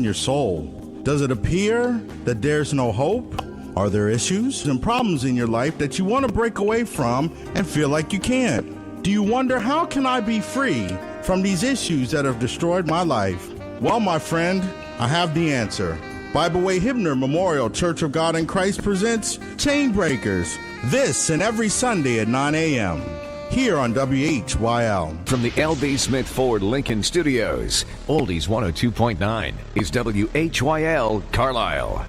your soul? Does it appear that there's no hope? Are there issues and problems in your life that you want to break away from and feel like you can't? Do you wonder, how can I be free from these issues that have destroyed my life? Well, my friend, I have the answer. Bible Way Hibner Memorial Church of God in Christ presents Chain Breakers, this and every Sunday at 9 a.m. here on WHYL. From the L.B. Smith Ford Lincoln Studios, Oldies 102.9 is WHYL Carlisle.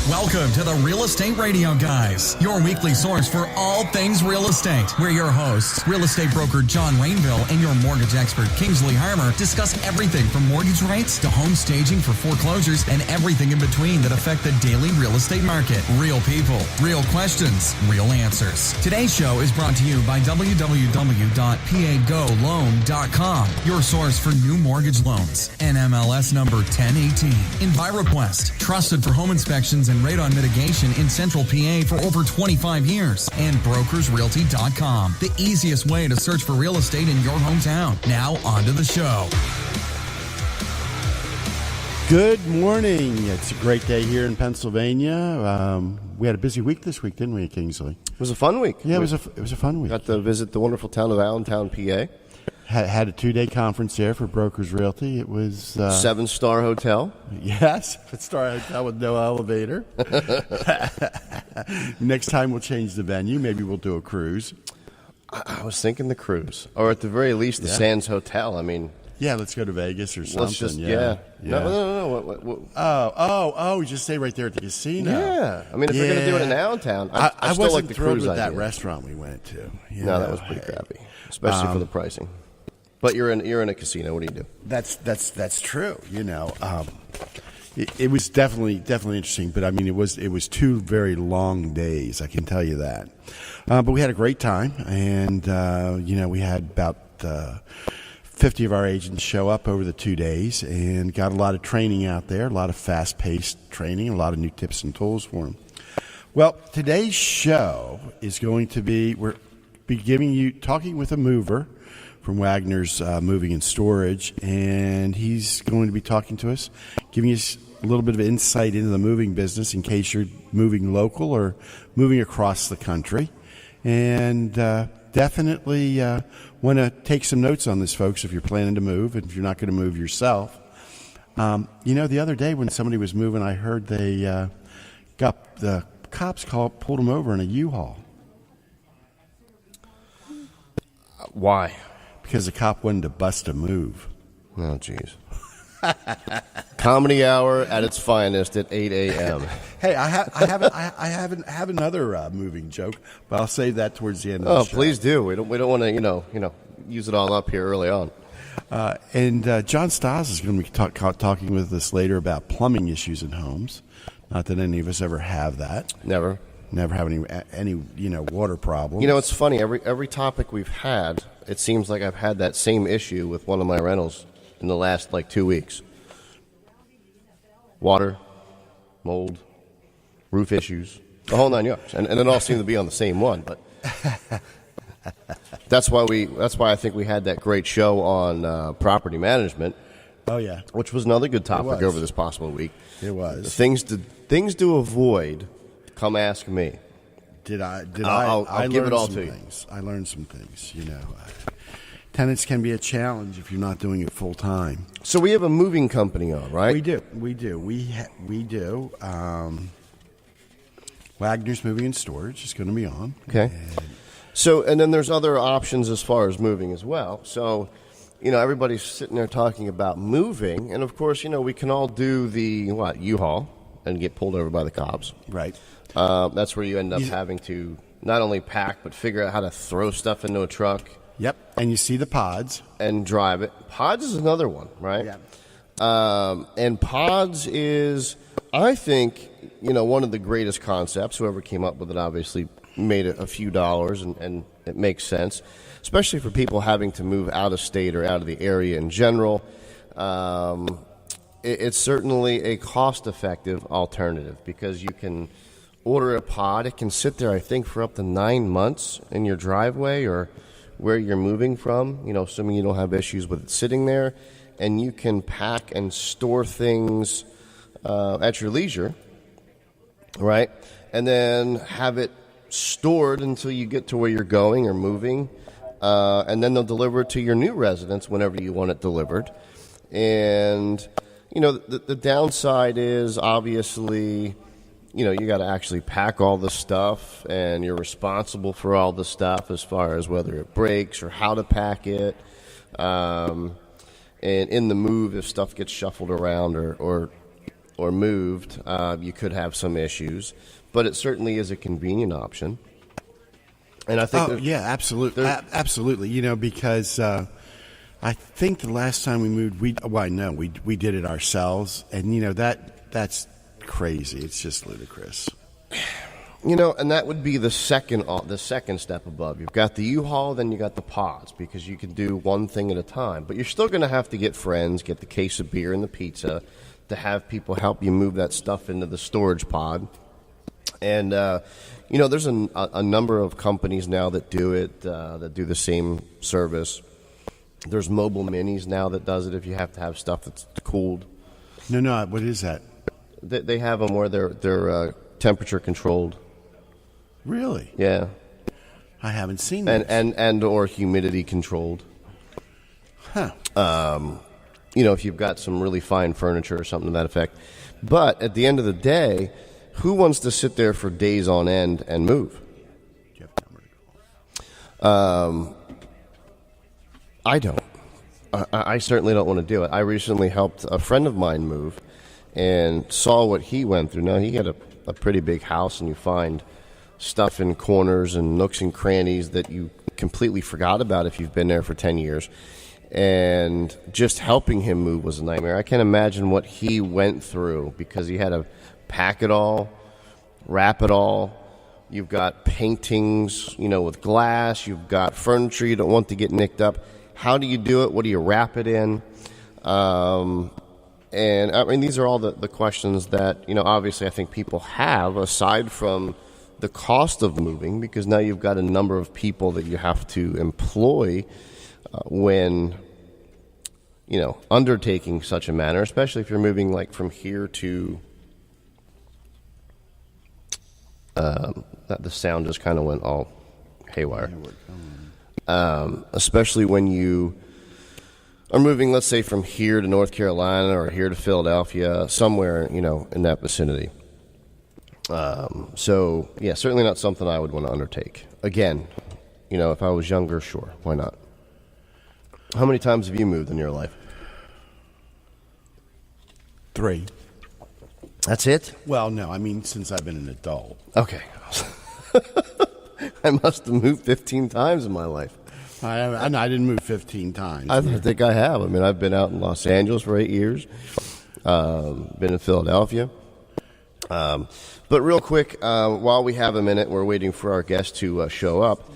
Welcome to the Real Estate Radio Guys, your weekly source for all things real estate. We're your hosts, real estate broker John Rainville and your mortgage expert Kingsley Harmer, discuss everything from mortgage rates to home staging for foreclosures and everything in between that affect the daily real estate market. Real people, real questions, real answers. Today's show is brought to you by www.pagoloan.com, your source for new mortgage loans. NMLS number 1018. EnviroQuest, trusted for home inspections and radon mitigation in Central PA for over 25 years. And brokersrealty.com, the easiest way to search for real estate in your hometown. Now, on to the show. Good morning. It's a great day here in Pennsylvania. We had a busy week this week, didn't we, Kingsley? It was a fun week. Yeah, it was a fun week. Got to visit the wonderful town of Allentown, PA. Had a 2-day conference there for Brokers Realty. It was 7-star hotel. Yes, 7-star hotel with no elevator. Next time we'll change the venue. Maybe we'll do a cruise. I was thinking the cruise, or at the very least the Sands Hotel. I mean, yeah, let's go to Vegas or something. Let's just yeah. No. Oh, just stay right there at the casino. Yeah, I mean, if we're going to do it in Allentown, I still wasn't like the thrilled cruise with that idea. Restaurant we went to. No, that was pretty crappy, especially for the pricing. But you're in a casino. What do you do? That's true. It was definitely interesting. But I mean, it was 2 very long days. I can tell you that. But we had a great time, and we had about 50 of our agents show up over the 2 days, and got a lot of training out there, a lot of fast-paced training, a lot of new tips and tools for them. Well, today's show is going to be talking with a mover from Wagner's Moving and Storage, and he's going to be talking to us, giving us a little bit of insight into the moving business in case you're moving local or moving across the country. And definitely want to take some notes on this, folks, if you're planning to move and if you're not going to move yourself. The other day when somebody was moving, I heard they got the cops pulled them over in a U-Haul. Why? Because the cop wanted to bust a move. Oh, jeez. Comedy hour at its finest at 8 a.m. Hey, I have another moving joke, but I'll save that towards the end of the show. Oh, please do. We don't want to use it all up here early on. And John Stas is going to be talking with us later about plumbing issues in homes. Not that any of us ever have that. Never have any water problems. It's funny. Every topic we've had, it seems like I've had that same issue with one of my rentals in the last 2 weeks. Water, mold, roof issues, the whole 9 yards, and it all seemed to be on the same one. But that's why I think we had that great show on property management. Oh yeah, which was another good topic over this possible week. It was things to avoid. Come ask me. I'll give it all to you. I learned some things. Tenants can be a challenge if you're not doing it full time. So we have a moving company on, right? We do. We do. Wagner's Moving and Storage is going to be on. Okay. And then there's other options as far as moving as well. So, everybody's sitting there talking about moving, and of course, we can all do the U-Haul and get pulled over by the cops. Right. That's where you end up having to not only pack, but figure out how to throw stuff into a truck. Yep. And you see the pods. And drive it. Pods is another one, right? Yeah. And pods is, I think, one of the greatest concepts. Whoever came up with it obviously made a few dollars, and it makes sense, especially for people having to move out of state or out of the area in general. It's certainly a cost-effective alternative because you can order a pod. It can sit there, I think, for up to 9 months in your driveway or where you're moving from, assuming you don't have issues with it sitting there. and you can pack and store things at your leisure, right? And then have it stored until you get to where you're going or moving, and then they'll deliver it to your new residence whenever you want it delivered. And, you know, the downside is obviously, you know, you got to actually pack all the stuff, and you're responsible for all the stuff as far as whether it breaks or how to pack it. And in the move, if stuff gets shuffled around or moved, you could have some issues. But it certainly is a convenient option. And I think absolutely. Absolutely. You know, because I think the last time we moved, we did it ourselves. And, you know, that's crazy. It's just ludicrous. You know, and that would be the second step above. You've got the U-Haul, then you got the pods, because you can do one thing at a time. But you're still going to have to get friends, get the case of beer and the pizza, to have people help you move that stuff into the storage pod. And, you know, there's a number of companies now that do it, that do the same service. There's Mobile Minis now that does it if you have to have stuff that's cooled. No, what is that? They have them where they're temperature controlled. Really? Yeah. I haven't seen that. And or humidity controlled. Huh. You know, if you've got some really fine furniture or something to that effect. But at the end of the day, who wants to sit there for days on end and move? Do you have a number to call? I don't. I certainly don't want to do it. I recently helped a friend of mine move and saw what he went through. Now, he had a pretty big house, and you find stuff in corners and nooks and crannies that you completely forgot about if you've been there for 10 years. And just helping him move was a nightmare. I can't imagine what he went through, because he had to pack it all, wrap it all. You've got paintings, you know, with glass. You've got furniture you don't want to get nicked up. How do you do it? What do you wrap it in? And, I mean, these are all the questions that, you know, obviously I think people have, aside from the cost of moving, because now you've got a number of people that you have to employ when, you know, undertaking such a matter, especially if you're moving, like, from here to... the sound just kind of went all haywire. Especially when you are moving, let's say, from here to North Carolina or here to Philadelphia, somewhere, you know, in that vicinity. So, yeah, certainly not something I would want to undertake. Again, you know, if I was younger, sure, why not? How many times have you moved in your life? 3. That's it? Well, no, I mean, since I've been an adult. Okay. I must have moved 15 times in my life. I didn't move 15 times. I think I have. I mean, I've been out in Los Angeles for 8 years. Been in Philadelphia. But real quick, while we have a minute, we're waiting for our guest to show up.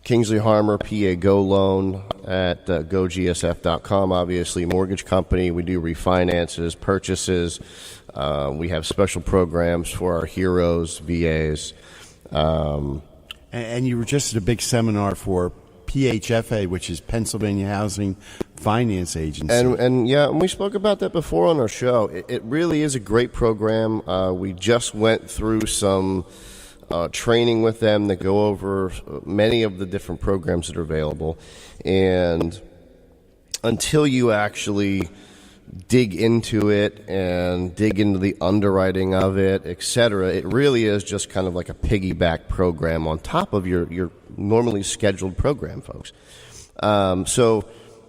Kingsley Harmer, PA Go Loan at gogsf.com. Obviously, mortgage company. We do refinances, purchases. We have special programs for our heroes, VAs. And you were just at a big seminar for PHFA, which is Pennsylvania Housing Finance Agency. And yeah, and we spoke about that before on our show. It really is a great program. We just went through some training with them that go over many of the different programs that are available. And until you actually dig into it and dig into the underwriting of it, etc., it really is just kind of like a piggyback program on top of your normally scheduled program, folks. So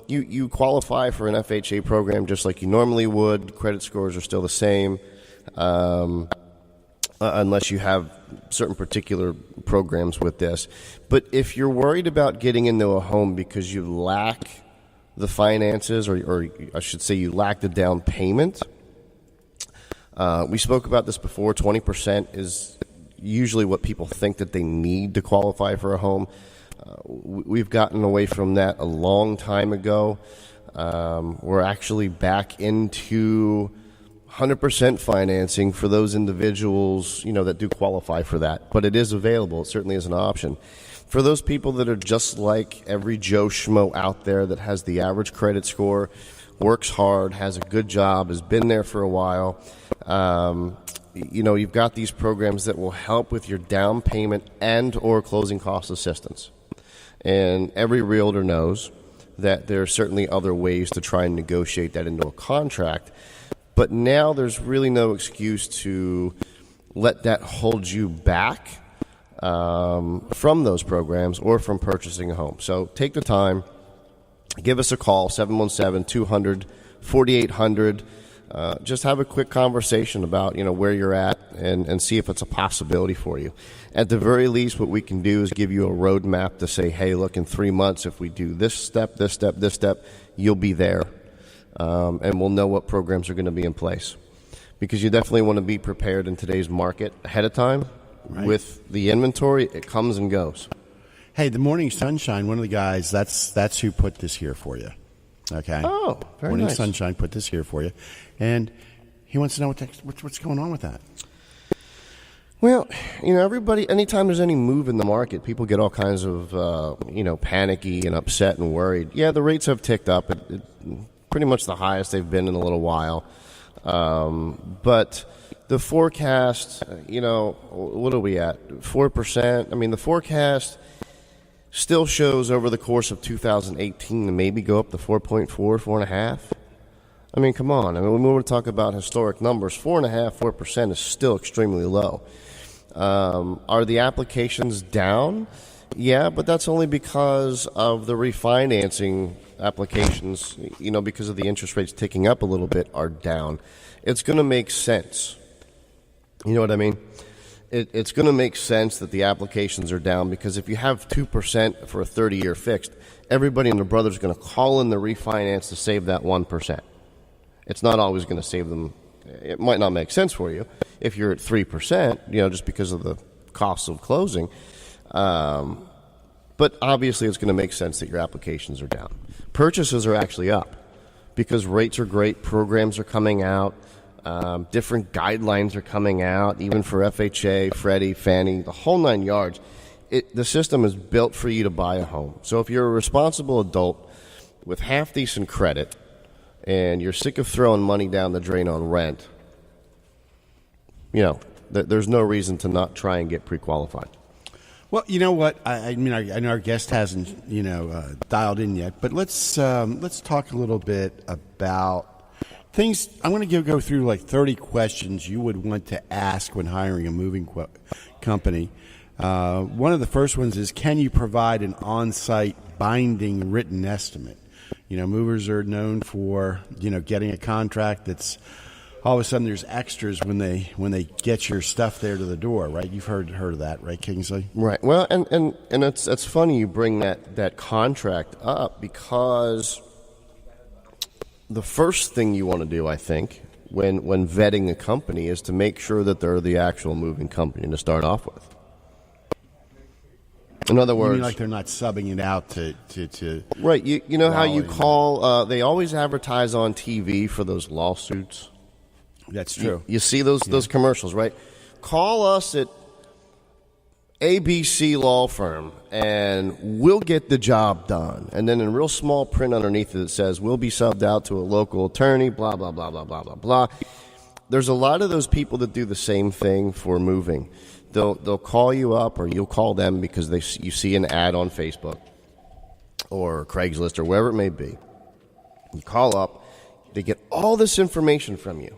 you qualify for an FHA program just like you normally would. Credit scores are still the same, unless you have certain particular programs with this. But if you're worried about getting into a home because you lack the finances, or I should say you lack the down payment, we spoke about this before. 20% is usually what people think that they need to qualify for a home. We've gotten away from that a long time ago. We're actually back into 100% financing for those individuals, you know, that do qualify for that. But it is available. It certainly is an option. For those people that are just like every Joe Schmo out there that has the average credit score, works hard, has a good job, has been there for a while, you've got these programs that will help with your down payment and or closing cost assistance. And every realtor knows that there are certainly other ways to try and negotiate that into a contract. But now there's really no excuse to let that hold you back from those programs or from purchasing a home. So take the time, give us a call, 717-200-4800. Just have a quick conversation about where you're at and see if it's a possibility for you. At the very least, what we can do is give you a roadmap to say, hey, look, in 3 months, if we do this step, this step, this step, you'll be there. And we'll know what programs are going to be in place. Because you definitely want to be prepared in today's market ahead of time. Right. With the inventory, it comes and goes. Hey, the Morning Sunshine, one of the guys, that's who put this here for you. Okay. Oh, very Morning nice. Sunshine put this here for you, and he wants to know what's going on with that. Well, everybody. Anytime there's any move in the market, people get all kinds of panicky and upset and worried. Yeah, the rates have ticked up. It pretty much the highest they've been in a little while. But the forecast, what are we at? 4%. I mean, the forecast still shows over the course of 2018 to maybe go up to 4.4, 4.5. I mean, come on. I mean, when we want to talk about historic numbers, 4.5, 4% is still extremely low. Are the applications down? Yeah, but that's only because of the refinancing applications, because of the interest rates ticking up a little bit, are down. It's going to make sense. You know what I mean? It's going to make sense that the applications are down, because if you have 2% for a 30-year fixed, everybody and their brother is going to call in the refinance to save that 1%. It's not always going to save them. It might not make sense for you if you're at 3%, just because of the costs of closing. But obviously it's going to make sense that your applications are down. Purchases are actually up because rates are great, programs are coming out, different guidelines are coming out, even for FHA, Freddie, Fannie, the whole 9 yards. The system is built for you to buy a home. So if you're a responsible adult with half-decent credit and you're sick of throwing money down the drain on rent, there's no reason to not try and get pre-qualified. Well, you know what? I mean, I know our guest hasn't, dialed in yet, but let's talk a little bit about things. I'm going to go through like 30 questions you would want to ask when hiring a moving company. One of the first ones is, can you provide an on-site binding written estimate? Movers are known for, getting a contract that's all of a sudden there's extras when they get your stuff there to the door, right? You've heard of that, right, Kingsley? Right. Well, and it's funny you bring that contract up, because the first thing you want to do, I think, when vetting a company is to make sure that they're the actual moving company to start off with. In other words, you mean like they're not subbing it out to right. You know how you call? They always advertise on TV for those lawsuits. That's true. You see those commercials, right? Call us at ABC Law Firm, and we'll get the job done. And then in real small print underneath it says, we'll be subbed out to a local attorney, blah, blah, blah, blah, blah, blah, blah. There's a lot of those people that do the same thing for moving. They'll call you up, or you'll call them because you see an ad on Facebook or Craigslist or wherever it may be. You call up, they get all this information from you.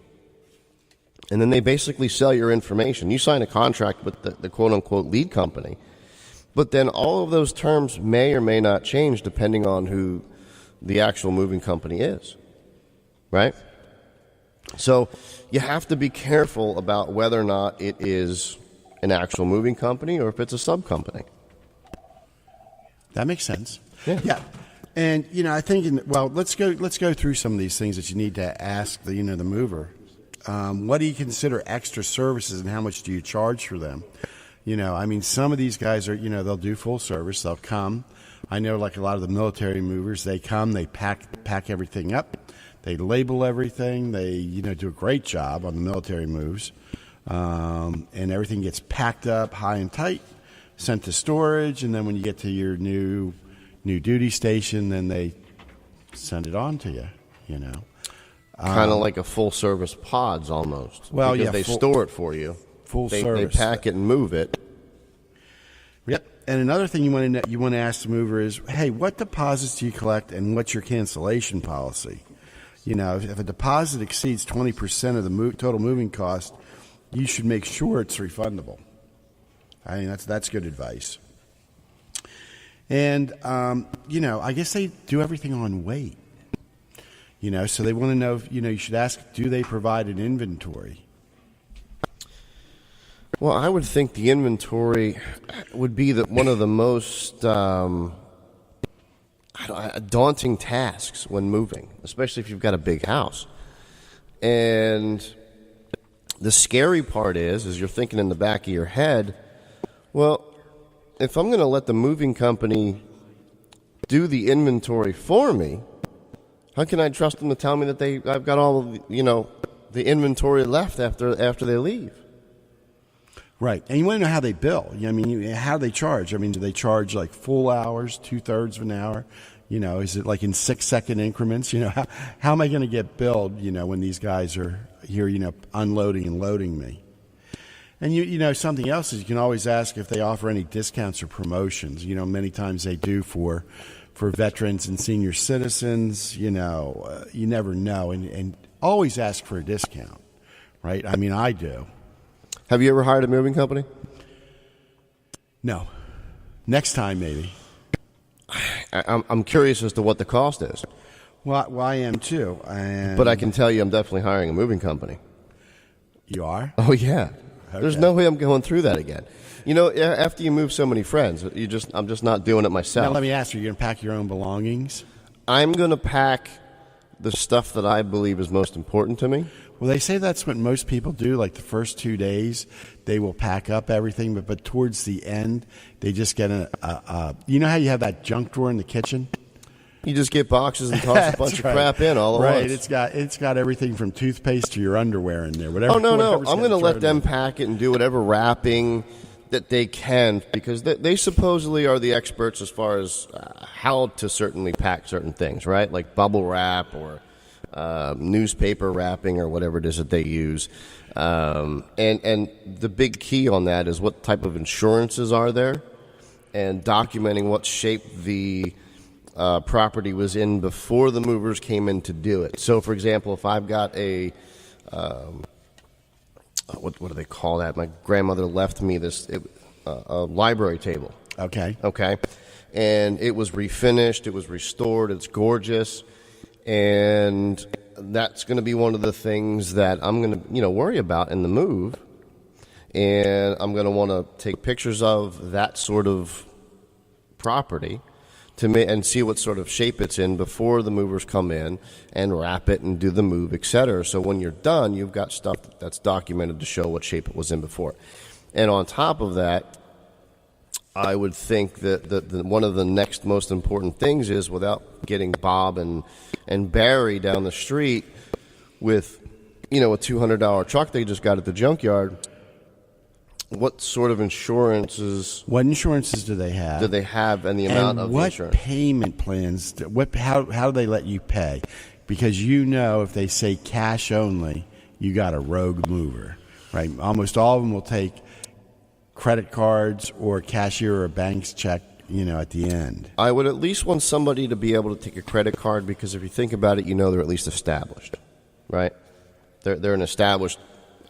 And then they basically sell your information. You sign a contract with the quote-unquote lead company. But then all of those terms may or may not change depending on who the actual moving company is. Right? So you have to be careful about whether or not it is an actual moving company or if it's a sub-company. That makes sense. Yeah. And, I think, let's go through some of these things that you need to ask the mover. What do you consider extra services, and how much do you charge for them? Some of these guys are, they'll do full service. They'll come. I know, like a lot of the military movers, they come, they pack everything up, they label everything, they, do a great job on the military moves, and everything gets packed up high and tight sent to storage, and then when you get to your new duty station, then they send it on to you. You know, kind of like a full service pods almost. Well, because yeah, they store it for you. Full They service. pack it and move it. Yep. And another thing you want to ask the mover is, hey, what deposits do you collect, and what's your cancellation policy? You know, if a deposit exceeds 20% of the total moving cost, you should make sure it's refundable. I mean, that's good advice. And you know, I guess they do everything on weight. You know, so they want to know if, you know, you should ask, do they provide an inventory? Well, I would think the inventory would be one of the most daunting tasks when moving, especially if you've got a big house. And the scary part is you're thinking in the back of your head, well, if I'm going to let the moving company do the inventory for me, how can I trust them to tell me that I've got all of, you know, the inventory left after they leave? Right. And you want to know how they bill. I mean, how they charge. I mean, do they charge like full hours, 2/3 of an hour? You know, is it like in 6-second increments? You know, how am I going to get billed, you know, when these guys are here, you know, unloading and loading me? And, you know, something else is you can always ask if they offer any discounts or promotions. You know, many times they do for veterans and senior citizens. You know, you never know. And always ask for a discount, right? I mean, I do. Have you ever hired a moving company? No. Next time, maybe. I'm curious as to what the cost is. Well, I am too. And But I can tell you I'm definitely hiring a moving company. You are? Oh, yeah. Okay. There's no way I'm going through that again. You know, after you move so many friends, I'm just not doing it myself. Now, let me ask you, you're going to pack your own belongings? I'm going to pack the stuff that I believe is most important to me. Well, they say that's what most people do. Like the first 2 days, they will pack up everything, but towards the end, they just get you know how you have that junk drawer in the kitchen? You just get boxes and toss a bunch of crap in all at once. Right, it's got everything from toothpaste to your underwear in there. Whatever. Oh, no. whatever's I'm going to getting let thrown them in. pack it and do whatever wrapping that they can, because they supposedly are the experts as far as how to certainly pack certain things, right? Like bubble wrap or newspaper wrapping or whatever it is that they use. And the big key on that is what type of insurances are there and documenting what shape the property was in before the movers came in to do it. So, for example, if I've got a what do they call that? My grandmother left me a library table. Okay. And it was refinished, it was restored, it's gorgeous, and that's going to be one of the things that I'm going to worry about in the move, and I'm going to want to take pictures of that sort of property and see what sort of shape it's in before the movers come in and wrap it and do the move, etc. So when you're done, you've got stuff that's documented to show what shape it was in before. And on top of that, I would think that one of the next most important things is, without getting Bob and Barry down the street with a $200 truck they just got at the junkyard, what sort of insurances? What insurances do they have? And the amount of insurance? What payment plans? How do they let you pay? Because if they say cash only, you got a rogue mover, right? Almost all of them will take credit cards or cashier or bank's check, at the end. I would at least want somebody to be able to take a credit card, because if you think about it, they're at least established, right? They're an established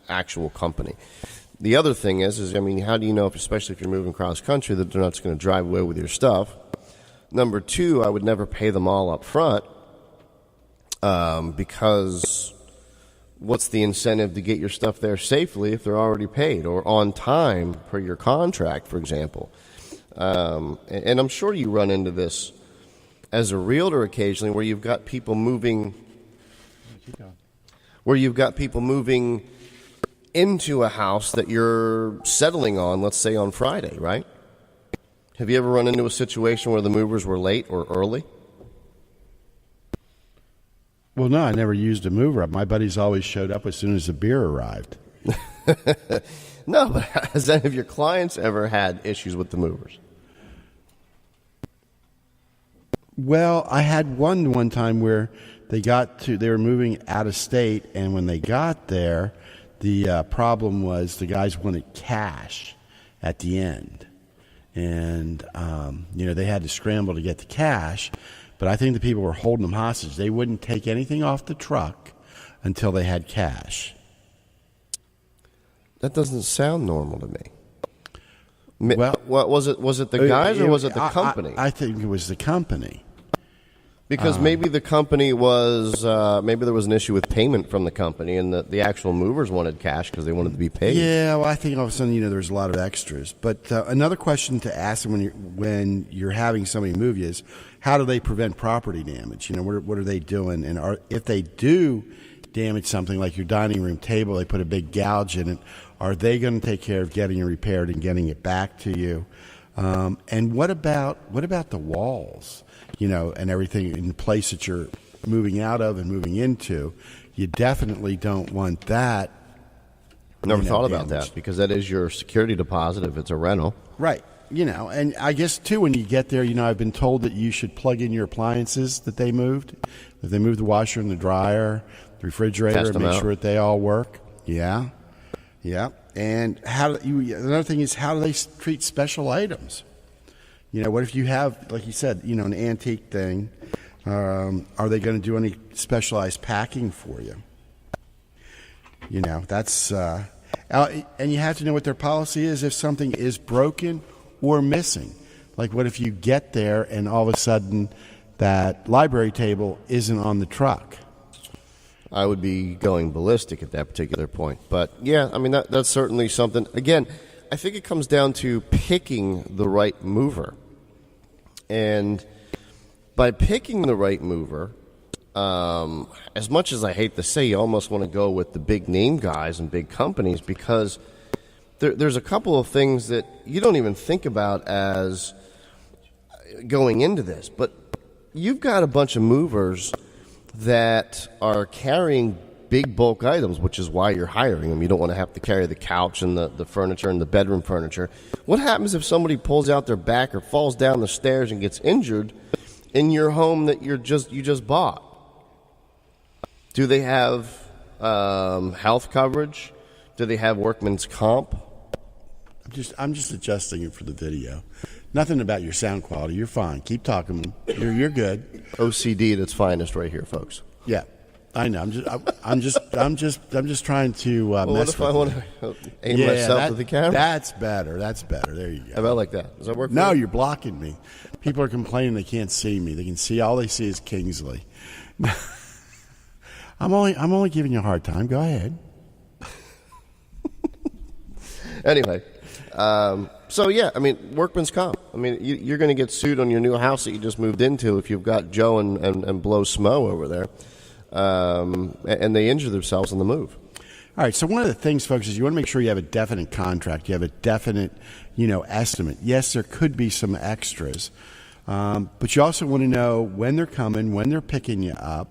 actual company. The other thing is how do you know, especially if you're moving cross country, that they're not just going to drive away with your stuff? Number two, I would never pay them all up front, because what's the incentive to get your stuff there safely if they're already paid or on time per your contract, for example? And I'm sure you run into this as a realtor occasionally, where you've got people moving into a house that you're settling on, let's say on Friday, right? Have you ever run into a situation where the movers were late or early? Well, no, I never used a mover. My buddies always showed up as soon as the beer arrived. No, but has any of your clients ever had issues with the movers? Well, I had one time where they were moving out of state, and when they got there, the problem was the guys wanted cash at the end. And, they had to scramble to get the cash, but I think the people were holding them hostage. They wouldn't take anything off the truck until they had cash. That doesn't sound normal to me. Well, what was it? Was it the guys or was it the company? I think it was the company. Because maybe the company was, maybe there was an issue with payment from the company, and the actual movers wanted cash because they wanted to be paid. Yeah, well, I think all of a sudden, there's a lot of extras. But another question to ask them when you're having somebody move you is, how do they prevent property damage? What are they doing? And if they do damage something like your dining room table, they put a big gouge in it, are they going to take care of getting it repaired and getting it back to you? And what about the walls? And everything in the place that you're moving out of and moving into, you definitely don't want that. Never thought about that, because that is your security deposit if it's a rental. Right. And I guess, too, when you get there, I've been told that you should plug in your appliances that they moved. That they moved the washer and the dryer, the refrigerator, and make sure that they all work. Yeah. Yeah. And another thing is, how do they treat special items? What if you have, like you said, an antique thing? Are they going to do any specialized packing for you? That's and you have to know what their policy is if something is broken or missing. Like, what if you get there and all of a sudden that library table isn't on the truck? I would be going ballistic at that particular point. But yeah, that's certainly something. Again, I think it comes down to picking the right mover. And by picking the right mover, as much as I hate to say, you almost want to go with the big name guys and big companies, because there's a couple of things that you don't even think about as going into this. But you've got a bunch of movers that are carrying big bulk items, which is why you're hiring them. You don't want to have to carry the couch and the furniture and the bedroom furniture. What happens if somebody pulls out their back or falls down the stairs and gets injured in your home that you just bought? Do they have health coverage? Do they have workman's comp? I'm just adjusting it for the video. Nothing about your sound quality. You're fine. Keep talking. You're good. OCD at its finest, right here, folks. Yeah. I know. I'm just trying to mess with what if I want to aim myself to the camera? That's better. There you go. How about like that? Does that work? No, you're blocking me. People are complaining they can't see me. They can see all they see is Kingsley. I'm only giving you a hard time. Go ahead. Anyway, so yeah, workman's comp. You're going to get sued on your new house that you just moved into if you've got Joe and Blow Smo over there. And they injure themselves on the move. All right, so one of the things, folks, is you want to make sure you have a definite contract. You have a definite, estimate. Yes, there could be some extras, but you also want to know when they're coming, when they're picking you up,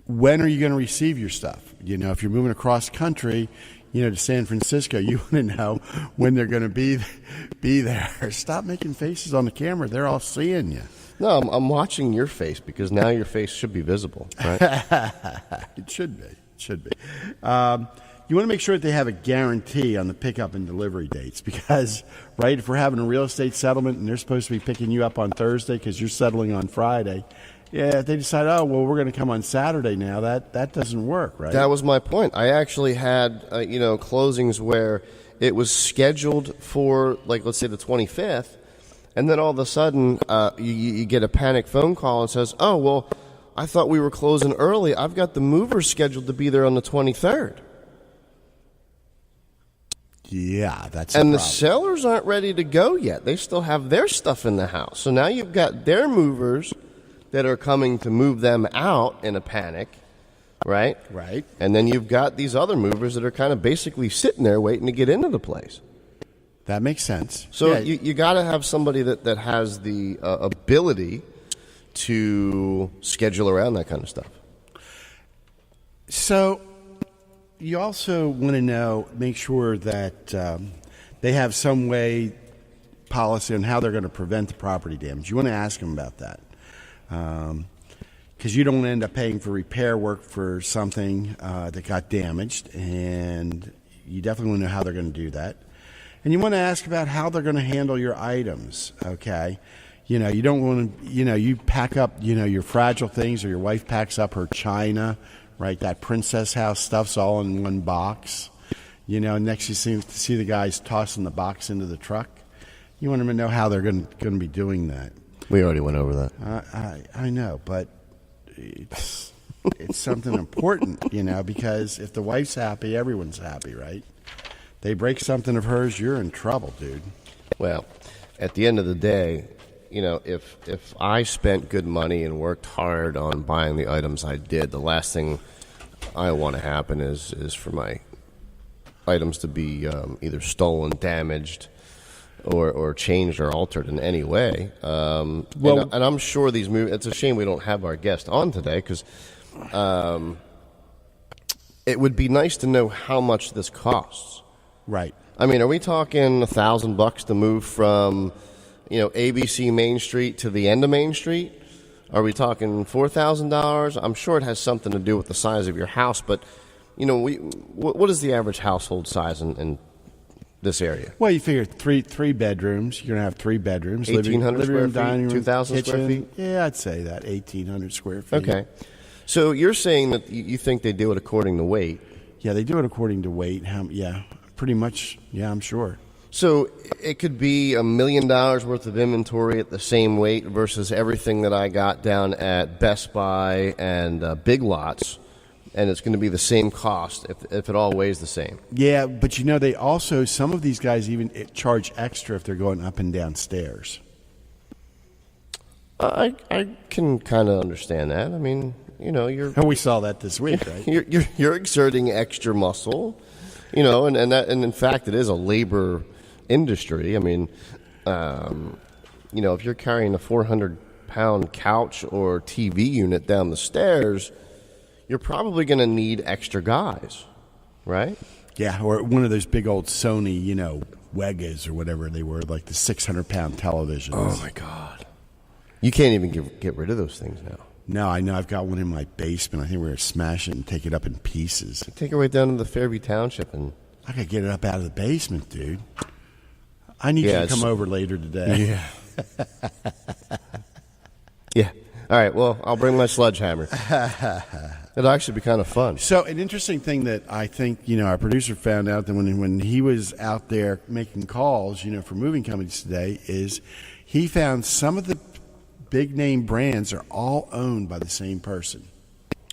when are you going to receive your stuff. If you're moving across country, to San Francisco, you want to know when they're going to be there. Stop making faces on the camera. They're all seeing you. No, I'm watching your face, because now your face should be visible, right? It should be. You want to make sure that they have a guarantee on the pickup and delivery dates, because, right, if we're having a real estate settlement and they're supposed to be picking you up on Thursday because you're settling on Friday, if they decide, we're going to come on Saturday now, that doesn't work, right? That was my point. I actually had, closings where it was scheduled for, let's say the 25th, and then all of a sudden you get a panic phone call and says, I thought we were closing early. I've got the movers scheduled to be there on the 23rd. Yeah, that's and the sellers aren't ready to go yet. They still have their stuff in the house. So now you've got their movers that are coming to move them out in a panic, right? Right. And then you've got these other movers that are kind of basically sitting there waiting to get into the place. That makes sense. So you got to have somebody that has the ability to schedule around that kind of stuff. So, You also want to make sure that they have some way policy on how they're going to prevent the property damage. You want to ask them about that. Because you don't want to end up paying for repair work for something that got damaged, and you definitely want to know how they're going to do that. And you want to ask about how they're going to handle your items, okay? You don't want to, you pack up, your fragile things, or your wife packs up her china, right? That princess house stuff's all in one box. Next you see the guys tossing the box into the truck. You want them to know how they're going to be doing that. We already went over that. I know, but it's something important, because if the wife's happy, everyone's happy, right? They break something of hers, you're in trouble, dude. Well, at the end of the day, if I spent good money and worked hard on buying the items I did, the last thing I want to happen is for my items to be either stolen, damaged, or changed or altered in any way. And I'm sure these movies. It's a shame we don't have our guest on today, because it would be nice to know how much this costs. Right. I mean, are we talking $1,000 to move from, ABC Main Street to the end of Main Street? Are we talking $4,000? I'm sure it has something to do with the size of your house, but what is the average household size in this area? Well, you figure three bedrooms. You're gonna have 3 bedrooms. 1,800 living square room, feet, dining room, 2,000 kitchen. square feet. Yeah, I'd say that 1,800 square feet. Okay, so you're saying that you think they do it according to weight? Yeah, they do it according to weight. Yeah, pretty much. Yeah, I'm sure. So it could be $1 million worth of inventory at the same weight versus everything that I got down at Best Buy and Big Lots, and it's going to be the same cost if it all weighs the same. Yeah, but they also, some of these guys even charge extra if they're going up and down stairs. I can kind of understand that. I mean, We saw that this week, right? you're exerting extra muscle, and in fact it is a labor industry. I mean, if you're carrying a 400-pound couch or TV unit down the stairs, you're probably going to need extra guys, right? Yeah, or one of those big old Sony, Wegas or whatever they were, like the 600-pound televisions. Oh my God! You can't even get rid of those things now. No, I know. I've got one in my basement. I think we're going to smash it and take it up in pieces. Take it right down to the Fairview Township and. I got to get it up out of the basement, dude. I need you to come over later today. Yeah. Yeah. All right. Well, I'll bring my sledgehammer. It'll actually be kind of fun. So, an interesting thing that I think our producer found out that when he was out there making calls, for moving companies today, is he found some of the big name brands are all owned by the same person.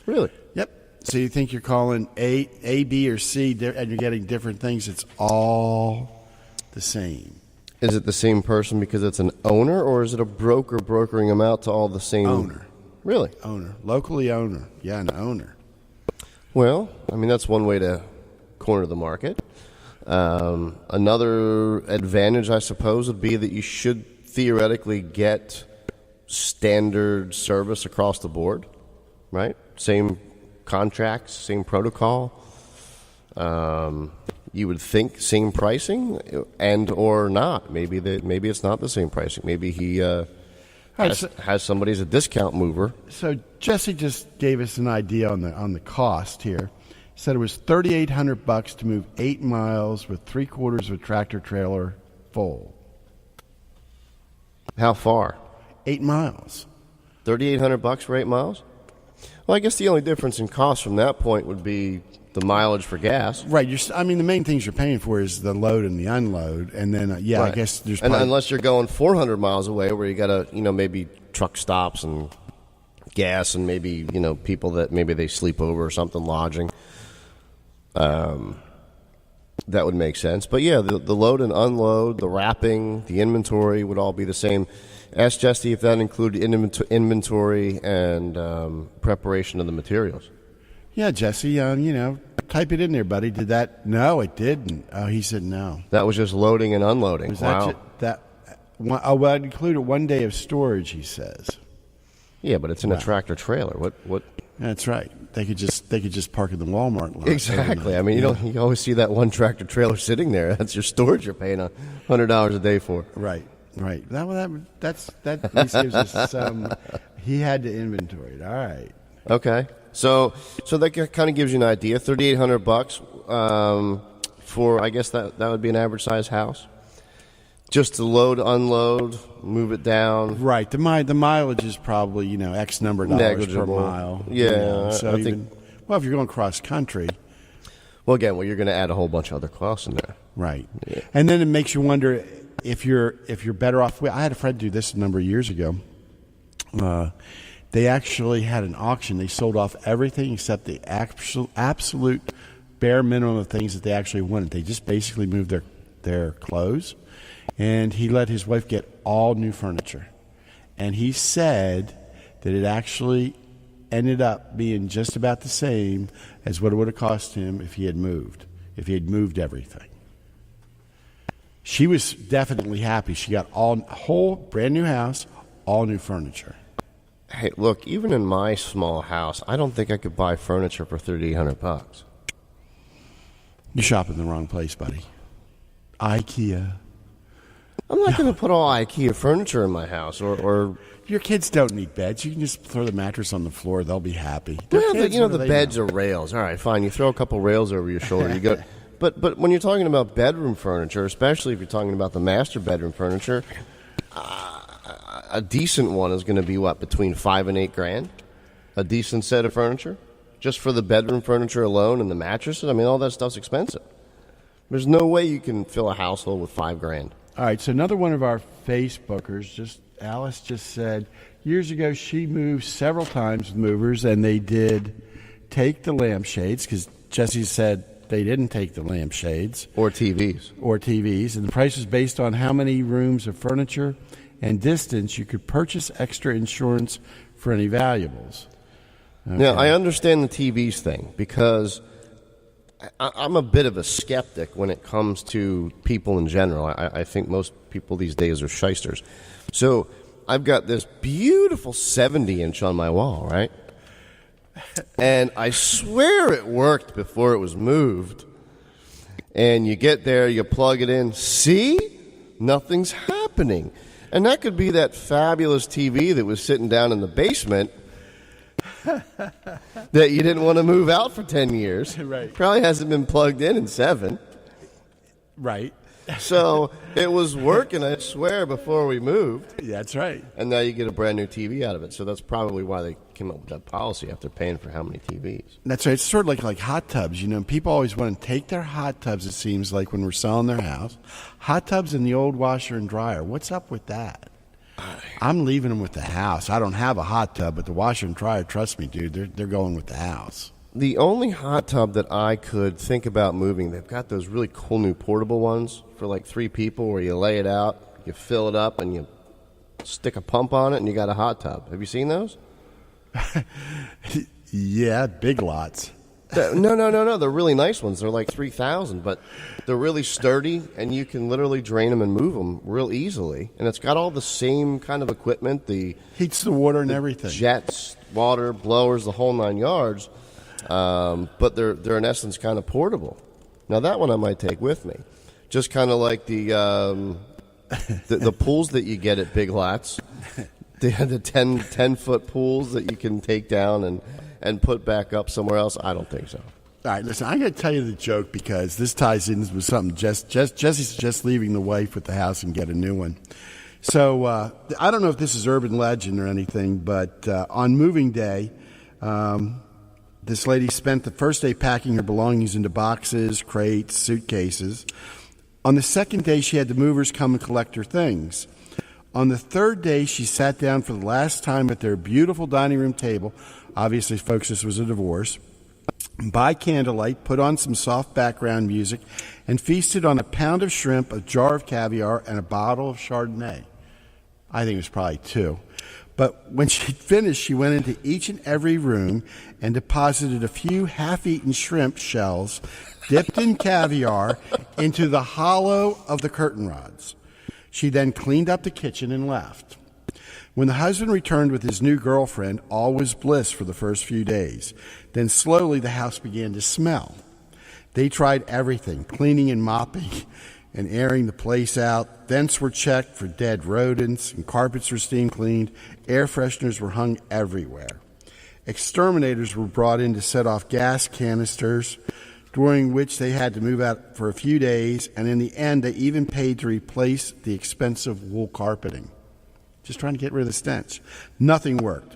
Really? Yep. So you think you're calling A, B, or C, and you're getting different things. It's all the same. Is it the same person because it's an owner, or is it a broker brokering them out to all the same? Owner. Really? Owner. Locally owner. Yeah, an owner. Well, I mean, that's one way to corner the market. Another advantage, I suppose, would be that you should theoretically get standard service across the board, right? Same contracts, same protocol. You would think same pricing, and or not. Maybe it's not the same pricing. Maybe he has somebody as a discount mover. So Jesse just gave us an idea on the cost here. He said it was $3,800 to move 8 miles with 3/4 of a tractor trailer full. How far? 8 miles. $3,800 for 8 miles? Well, I guess the only difference in cost from that point would be the mileage for gas. Right. The main things you're paying for is the load and the unload, and then right. I guess there's and unless you're going 400 miles away, where you got to maybe truck stops and gas, and maybe people that maybe they sleep over or something, lodging. That would make sense. But yeah, the load and unload, the wrapping, the inventory would all be the same. Ask Jesse if that included inventory and preparation of the materials. Yeah, Jesse, type it in there, buddy. Did that? No, it didn't. Oh, he said no. That was just loading and unloading. Wow. Well, it included 1 day of storage, he says. Yeah, but it's in a tractor trailer. What? That's right. They could just park in the Walmart lot. Exactly. I mean, you always see that one tractor trailer sitting there. That's your storage you're paying $100 a day for. Right. That gives us some. He had to inventory it. All right. Okay. So that kind of gives you an idea. $3,800 for, I guess that would be an average size house. Just to load, unload, move it down. Right. The mileage is probably X number of dollars per mile. Yeah. So if you're going cross country. Well, again, you're going to add a whole bunch of other costs in there. Right. Yeah. And then it makes you wonder if you're better off. I had a friend do this a number of years ago. They actually had an auction. They sold off everything except the absolute bare minimum of things that they actually wanted. They just basically moved their clothes. And he let his wife get all new furniture. And he said that it actually ended up being just about the same as what it would have cost him if he had moved everything. She was definitely happy. She got a whole brand new house, all new furniture. Hey, look, even in my small house, I don't think I could buy furniture for $3,800. You shop in the wrong place, buddy. IKEA. I'm not going to put all IKEA furniture in my house, or your kids don't need beds. You can just throw the mattress on the floor; they'll be happy. Well, the beds are rails. All right, fine. You throw a couple rails over your shoulder, you go. But when you're talking about bedroom furniture, especially if you're talking about the master bedroom furniture, a decent one is going to be between $5,000 and $8,000. A decent set of furniture, just for the bedroom furniture alone and the mattresses. I mean, all that stuff's expensive. There's no way you can fill a household with $5,000. All right, so another one of our Facebookers, Alice just said, years ago she moved several times with movers, and they did take the lampshades, because Jesse said they didn't take the lampshades. Or TVs. And the price was based on how many rooms of furniture and distance you could purchase extra insurance for any valuables. Okay. Now, I understand the TVs thing, because I'm a bit of a skeptic when it comes to people in general. I think most people these days are shysters. So I've got this beautiful 70-inch on my wall, right? And I swear it worked before it was moved. And you get there, you plug it in. See? Nothing's happening. And that could be that fabulous TV that was sitting down in the basement that you didn't want to move out for 10 years. Right. Probably hasn't been plugged in 7. Right. So it was working, I swear, before we moved. Yeah, that's right. And now you get a brand new TV out of it. So that's probably why they came up with that policy after paying for how many TVs. That's right. It's sort of like hot tubs. People always want to take their hot tubs, it seems like, when we're selling their house. Hot tubs in the old washer and dryer. What's up with that? I'm leaving them with the house. I don't have a hot tub, but the washer and dryer, trust me, dude, they're going with the house. The only hot tub that I could think about moving, they've got those really cool new portable ones for like 3 people where you lay it out, you fill it up, and you stick a pump on it, and you got a hot tub. Have you seen those? Yeah, Big Lots. No. They're really nice ones. They're like $3,000, but they're really sturdy, and you can literally drain them and move them real easily. And it's got all the same kind of equipment. Heats the water and everything. Jets, water, blowers, the whole 9 yards. But they're in essence kind of portable. Now that one I might take with me, just kind of like the pools that you get at Big Lots. They had the 10-foot pools that you can take down and put back up somewhere else. I don't think so. All right, listen, I'm going to tell you the joke because this ties in with something. Jesse's just leaving the wife with the house and get a new one. So I don't know if this is urban legend or anything, but on moving day, this lady spent the first day packing her belongings into boxes, crates, suitcases. On the second day, she had the movers come and collect her things. On the third day, she sat down for the last time at their beautiful dining room table. Obviously, folks, this was a divorce. By candlelight, put on some soft background music, and feasted on a pound of shrimp, a jar of caviar, and a bottle of Chardonnay. I think it was probably 2. But when she'd finished, she went into each and every room and deposited a few half-eaten shrimp shells dipped in caviar into the hollow of the curtain rods. She then cleaned up the kitchen and left. When the husband returned with his new girlfriend, all was bliss for the first few days. Then slowly the house began to smell. They tried everything, cleaning and mopping and airing the place out. Vents were checked for dead rodents, and carpets were steam cleaned. Air fresheners were hung everywhere. Exterminators were brought in to set off gas canisters, during which they had to move out for a few days, and in the end they even paid to replace the expensive wool carpeting. Just trying to get rid of the stench. Nothing worked.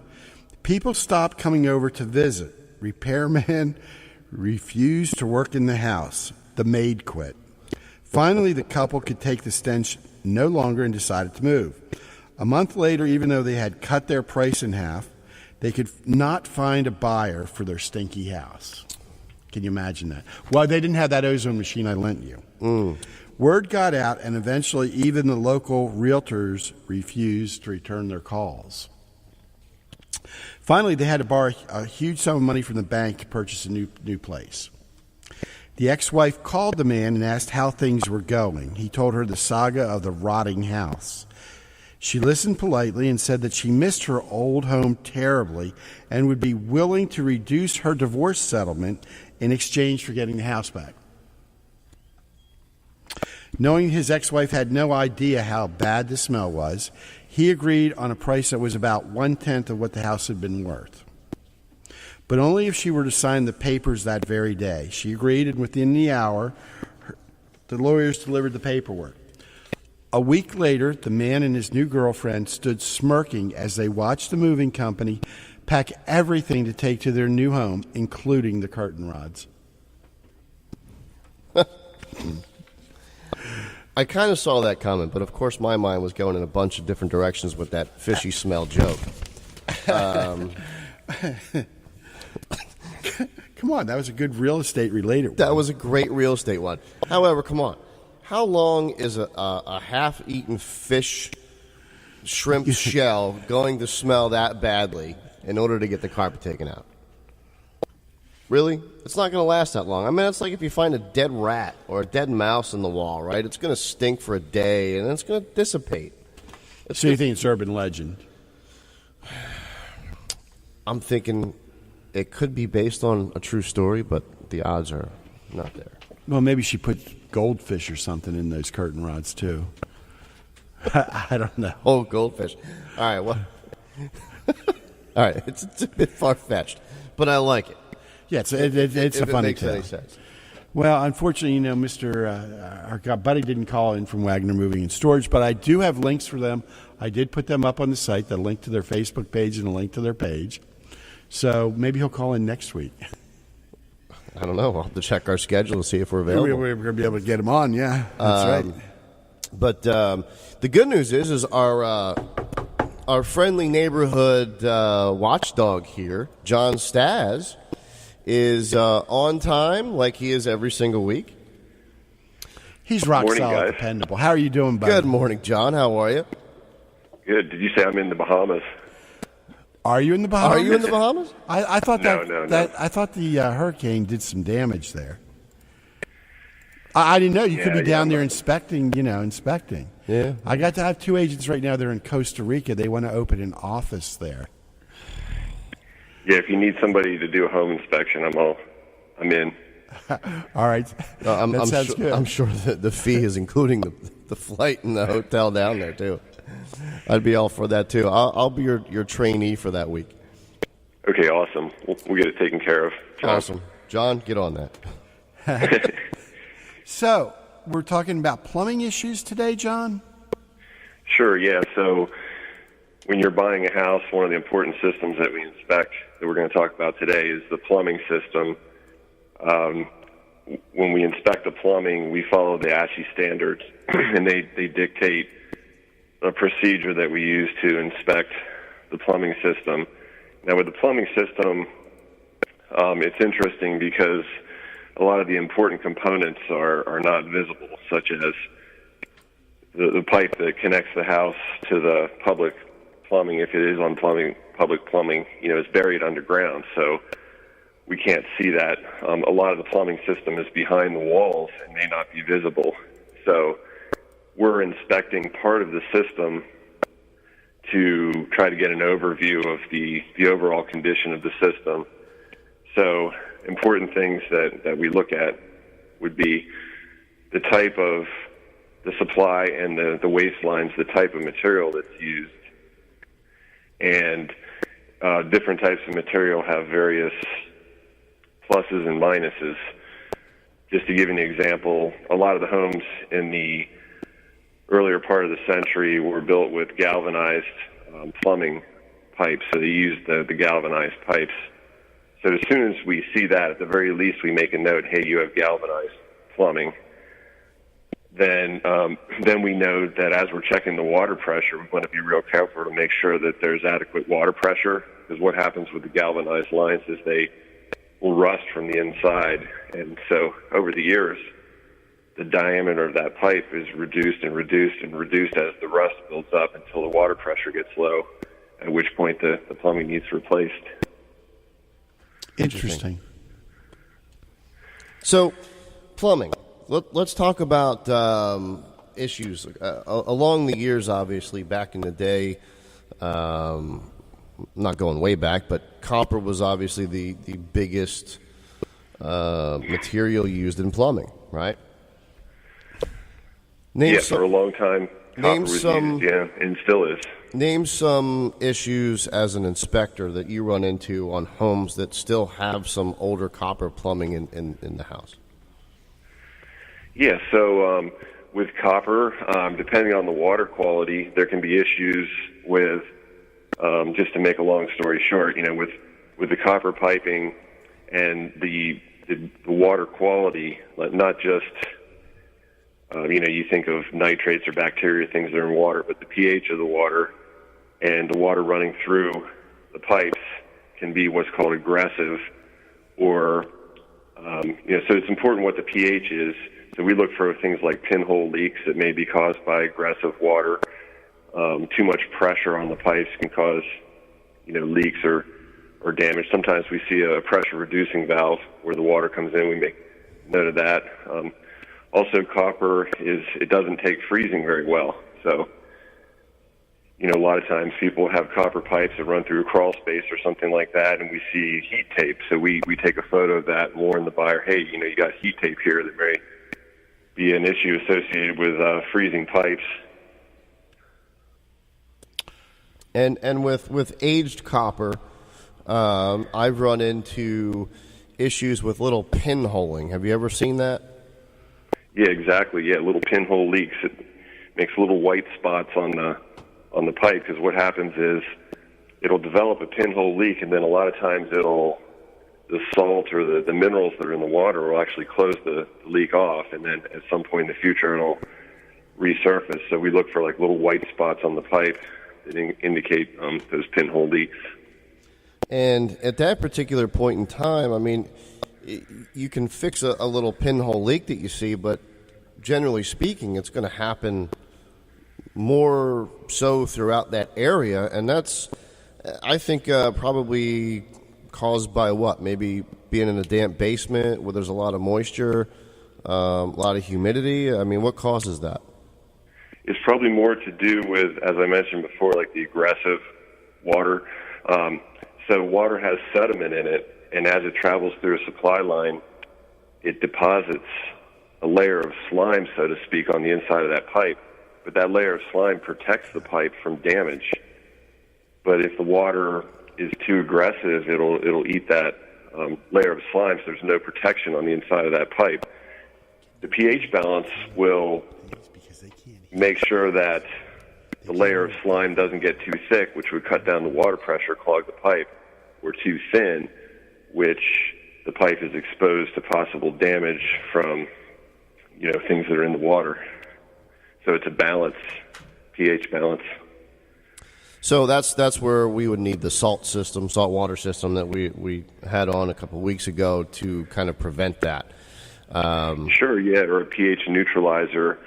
People stopped coming over to visit. Repairmen refused to work in the house. The maid quit. Finally, the couple could take the stench no longer and decided to move. A month later, even though they had cut their price in half, they could not find a buyer for their stinky house. Can you imagine that? Well, they didn't have that ozone machine I lent you. Word got out, and eventually even the local realtors refused to return their calls. Finally, they had to borrow a huge sum of money from the bank to purchase a new place. The ex-wife called the man and asked how things were going. He told her the saga of the rotting house. She listened politely and said that she missed her old home terribly and would be willing to reduce her divorce settlement in exchange for getting the house back. Knowing his ex-wife had no idea how bad the smell was, he agreed on a price that was about 1/10 of what the house had been worth. But only if she were to sign the papers that very day. She agreed, and within the hour, the lawyers delivered the paperwork. A week later, the man and his new girlfriend stood smirking as they watched the moving company pack everything to take to their new home, including the curtain rods. I kind of saw that coming, but of course my mind was going in a bunch of different directions with that fishy smell joke. Come on, that was a good real estate related one. That was a great real estate one. However, come on. How long is a half-eaten fish shrimp shell going to smell that badly in order to get the carpet taken out? Really? It's not going to last that long. I mean, it's like if you find a dead rat or a dead mouse in the wall, right? It's going to stink for a day, and then it's going to dissipate. So you think it's urban legend? I'm thinking it could be based on a true story, but the odds are not there. Well, maybe she put goldfish or something in those curtain rods, too. I don't know. Oh, goldfish. All right, well. All right, it's a bit far-fetched, but I like it. Yeah, it's a funny makes tale. any sense. Well, unfortunately, our buddy didn't call in from Wagner Moving and Storage, but I do have links for them. I did put them up on the site, the link to their Facebook page and a link to their page. So maybe he'll call in next week. I don't know. I'll have to check our schedule to see if we're available. We're going to be able to get him on, yeah. That's right. But the good news is our friendly neighborhood watchdog here, John Staz, is on time like he is every single week. He's rock Morning, solid, guys. dependable. How are you doing, buddy? Good morning, John. How are you? Good. Did you say I'm in the Bahamas? Are you in the Bahamas? Are you in the Bahamas? I thought No. I thought the hurricane did some damage there. I didn't know you could be down there inspecting. Yeah. I got to have two agents right now. They're in Costa Rica. They want to open an office there. Yeah, if you need somebody to do a home inspection, I'm in. All right. That sounds good. I'm sure that the fee is including the flight and the hotel down there, too. I'd be all for that, too. I'll be your trainee for that week. Okay, awesome. We'll get it taken care of. John. Awesome. John, get on that. So, we're talking about plumbing issues today, John? Sure, yeah. So when you're buying a house, one of the important systems that we inspect that we're going to talk about today is the plumbing system. When we inspect the plumbing, we follow the ASHI standards, and they dictate a procedure that we use to inspect the plumbing system. Now, with the plumbing system, it's interesting because a lot of the important components are not visible, such as the pipe that connects the house to the public plumbing. If it is on public plumbing, is buried underground, so we can't see that. A lot of the plumbing system is behind the walls and may not be visible. So we're inspecting part of the system to try to get an overview of the overall condition of the system. So important things that we look at would be the type of the supply and the waste lines, the type of material that's used. And different types of material have various pluses and minuses. Just to give you an example, a lot of the homes in the earlier part of the century were built with galvanized plumbing pipes, so they used the galvanized pipes. So as soon as we see that, at the very least, we make a note, hey, you have galvanized plumbing. Then we know that as we're checking the water pressure, we want to be real careful to make sure that there's adequate water pressure, because what happens with the galvanized lines is they will rust from the inside. And so over the years, the diameter of that pipe is reduced and reduced and reduced as the rust builds up until the water pressure gets low, at which point the plumbing needs replaced. Interesting. So, plumbing. Let's talk about issues. Along the years, obviously, back in the day, not going way back, but copper was obviously the biggest material used in plumbing, right? For a long time, copper was used, and still is. Name some issues as an inspector that you run into on homes that still have some older copper plumbing in the house. Yeah, so with copper, depending on the water quality, there can be issues with, just to make a long story short, with the copper piping and the water quality, not just, you think of nitrates or bacteria, things that are in water, but the pH of the water and the water running through the pipes can be what's called aggressive, or, so it's important what the pH is. So we look for things like pinhole leaks that may be caused by aggressive water. Too much pressure on the pipes can cause, leaks or damage. Sometimes we see a pressure reducing valve where the water comes in. We make note of that. Also, copper it doesn't take freezing very well. So, a lot of times people have copper pipes that run through a crawl space or something like that, and we see heat tape. So we take a photo of that and warn the buyer, hey, you got heat tape here that may be an issue associated with freezing pipes. And with aged copper, I've run into issues with little pinholing. Have you ever seen that? Yeah, exactly. Yeah, little pinhole leaks. It makes little white spots on the pipe, because what happens is it'll develop a pinhole leak, and then a lot of times the salt or the minerals that are in the water will actually close the leak off, and then at some point in the future it'll resurface. So we look for like little white spots on the pipe that indicate those pinhole leaks. And at that particular point in time, I mean, you can fix a little pinhole leak that you see, but generally speaking, it's going to happen more so throughout that area, and that's, I think, probably caused by what? Maybe being in a damp basement where there's a lot of moisture, a lot of humidity. I mean, what causes that? It's probably more to do with, as I mentioned before, like the aggressive water. So water has sediment in it, and as it travels through a supply line, it deposits a layer of slime, so to speak, on the inside of that pipe. But that layer of slime protects the pipe from damage. But if the water is too aggressive, it'll eat that layer of slime, so there's no protection on the inside of that pipe. The pH balance will make sure that the layer of slime doesn't get too thick, which would cut down the water pressure, clog the pipe, or too thin, which the pipe is exposed to possible damage from, things that are in the water. So it's a balance, pH balance. So that's where we would need the salt water system that we had on a couple of weeks ago to kind of prevent that. Sure, yeah, or a pH neutralizer.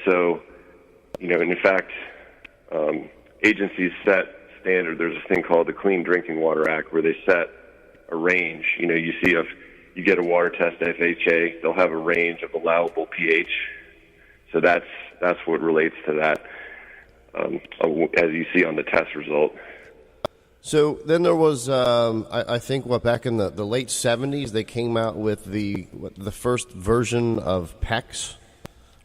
So, and in fact, agencies set standard. There's a thing called the Clean Drinking Water Act where they set a range. You see if you get a water test FHA, they'll have a range of allowable pH. So that's what relates to that. as you see on the test result. So then there was, I think, back in the late 70s, they came out with the first version of PEX,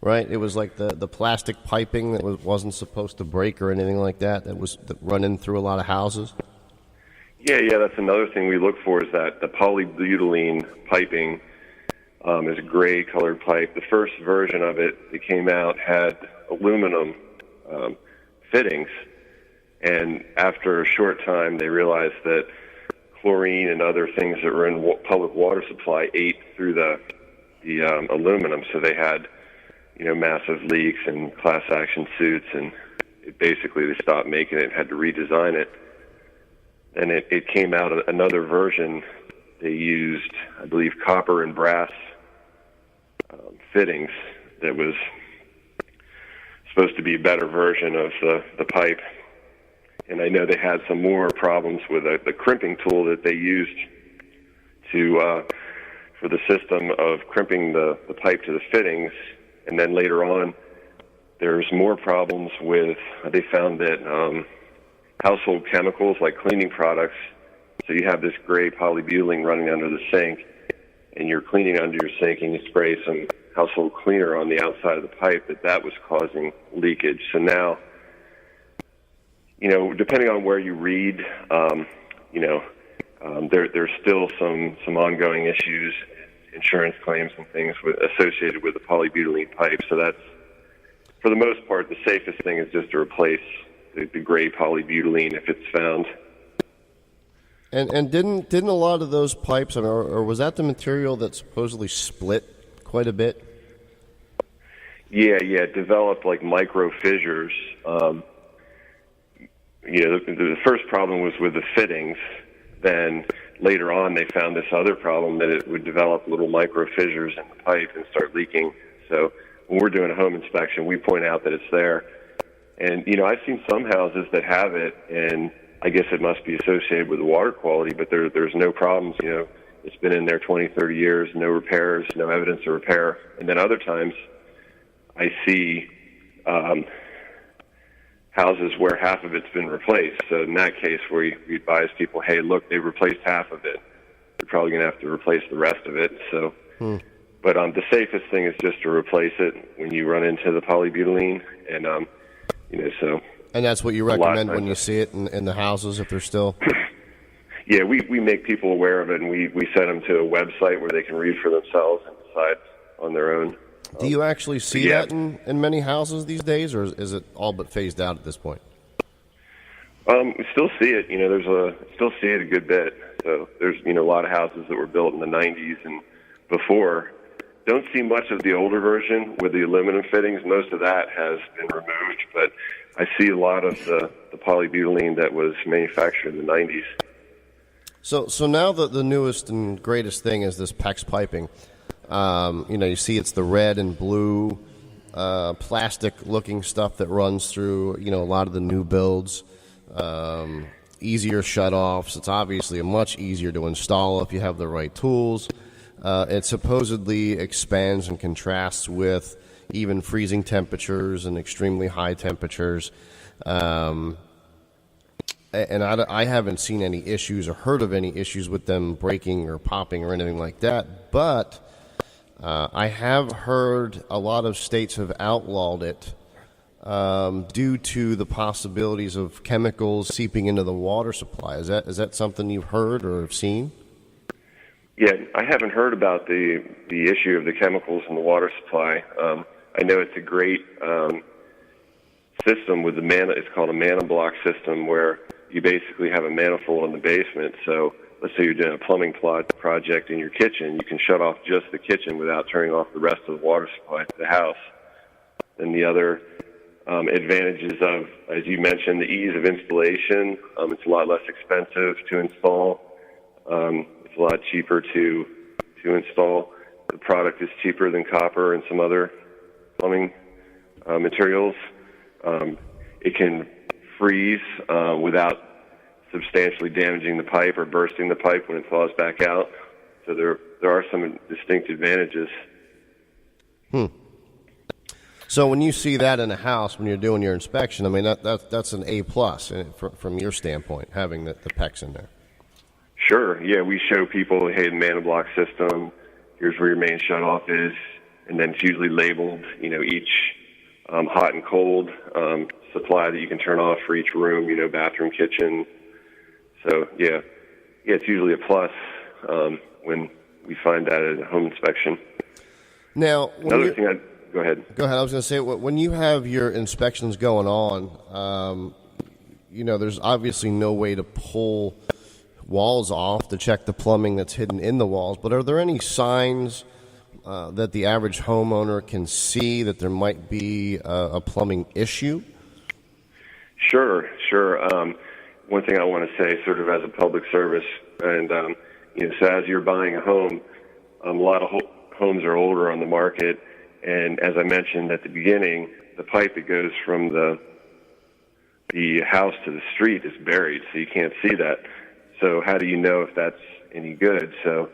right? It was like the plastic piping that wasn't supposed to break or anything like that, that was running through a lot of houses. Yeah, that's another thing we look for, is that the polybutylene piping is a gray-colored pipe. The first version of it that came out had aluminum fittings. And after a short time, they realized that chlorine and other things that were in public water supply ate through the aluminum. So they had, massive leaks and class action suits, and they stopped making it and had to redesign it. And it came out another version. They used, I believe, copper and brass fittings that was supposed to be a better version of the pipe. And I know they had some more problems with the crimping tool that they used for the system of crimping the pipe to the fittings. And then later on, there's more problems with, they found that household chemicals like cleaning products, so you have this gray polybutylene running under the sink, and you're cleaning under your sink and you spray some household cleaner on the outside of the pipe, that was causing leakage. So now, depending on where you read, there's still some ongoing issues, insurance claims and things associated with the polybutylene pipe. So that's, for the most part, the safest thing is just to replace the gray polybutylene if it's found. And didn't a lot of those pipes, or was that the material that supposedly split quite a bit? Yeah, it developed like micro fissures. The first problem was with the fittings. Then later on, they found this other problem, that it would develop little micro fissures in the pipe and start leaking. So when we're doing a home inspection, we point out that it's there. And, I've seen some houses that have it, and I guess it must be associated with the water quality, but there's no problems. It's been in there 20, 30 years, no repairs, no evidence of repair. And then other times I see houses where half of it's been replaced. So in that case, we advise people, hey, look, they replaced half of it. You're probably going to have to replace the rest of it. So, But the safest thing is just to replace it when you run into the polybutylene. And, so. And that's what you recommend when you see it in the houses, if they're still? Yeah, we make people aware of it, and we send them to a website where they can read for themselves and decide on their own. Do you actually see that in many houses these days, or is it all but phased out at this point? We still see it. Still see it a good bit. So there's a lot of houses that were built in the 90s and before. Don't see much of the older version with the aluminum fittings. Most of that has been removed, but I see a lot of the polybutylene that was manufactured in the 90s. So now the newest and greatest thing is this PEX piping. You see it's the red and blue plastic-looking stuff that runs through, a lot of the new builds. Easier shut-offs. It's obviously much easier to install if you have the right tools. It supposedly expands and contrasts with even freezing temperatures and extremely high temperatures. And I haven't seen any issues or heard of any issues with them breaking or popping or anything like that. But I have heard a lot of states have outlawed it due to the possibilities of chemicals seeping into the water supply. Is that something you've heard or have seen? Yeah, I haven't heard about the issue of the chemicals in the water supply. I know it's a great system with it's called a ManaBlock system, where you basically have a manifold in the basement. So let's say you're doing a plumbing project in your kitchen, you can shut off just the kitchen without turning off the rest of the water supply to the house. And the other advantages of, as you mentioned, the ease of installation. It's a lot less expensive to install. It's a lot cheaper to install. The product is cheaper than copper and some other plumbing materials. It can freeze without substantially damaging the pipe or bursting the pipe when it thaws back out. So there are some distinct advantages. So when you see that in a house, when you're doing your inspection, I mean, that's an A+ from your standpoint, having the PEX in there. Sure. Yeah, we show people, hey, the man-in-block system, here's where your main shutoff is, and then it's usually labeled, each hot and cold supply that you can turn off for each room, bathroom, kitchen. So, yeah, it's usually a plus when we find that at a home inspection. Now, go ahead. Go ahead. I was going to say, when you have your inspections going on, there's obviously no way to pull walls off to check the plumbing that's hidden in the walls, but are there any signs that the average homeowner can see that there might be a plumbing issue? Sure. One thing I want to say, sort of as a public service, and so as you're buying a home, a lot of homes are older on the market, and as I mentioned at the beginning, the pipe that goes from the house to the street is buried, so you can't see that. So how do you know if that's any good? So,